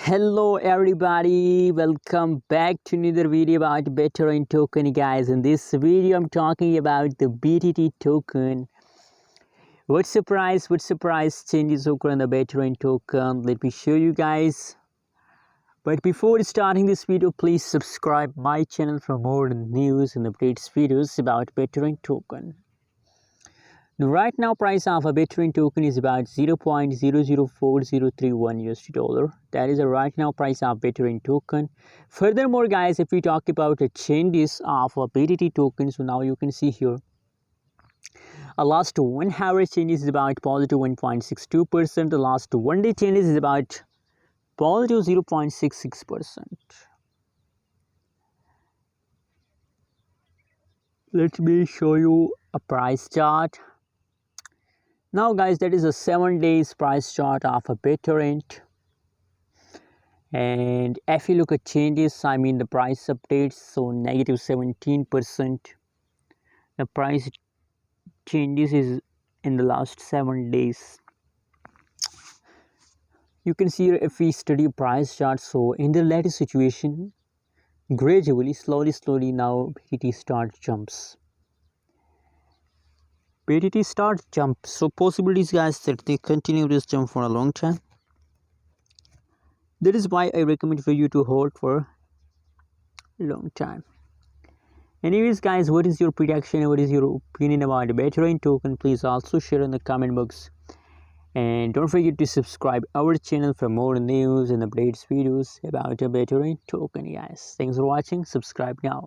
Hello everybody, welcome back to another video about Bittorrent token, guys. In this video I'm talking about the BTT token. What surprise changes occur on the Bittorrent token? Let me show you guys. But before starting this video, please subscribe my channel for more news and updates videos about Bittorrent token. Now, right now price of a Bittorrent token is about 0.004031 USD dollar. That is the right now price of Bittorrent token. Furthermore, guys, if we talk about the changes of a BTT token, so now you can see here a last 1 hour changes is about positive 1.62%. The last 1 day changes is about positive 0.66%. Let me show you a price chart. Now guys, that is a 7 days price chart of a Bittorrent, and if you look at changes, I mean the price updates, so negative 17%. The price changes is in the last 7 days. You can see here, if we study price chart, so in the latest situation, gradually, slowly now BTT start jumps. BTT start jump, so possibilities, guys, that they continue this jump for a long time. That is why I recommend for you to hold for a long time. Anyways, guys, what is your prediction? What is your opinion about the Bittorrent token? Please also share in the comment box. And don't forget to subscribe our channel for more news and updates videos about the Bittorrent token, guys. Thanks for watching. Subscribe now.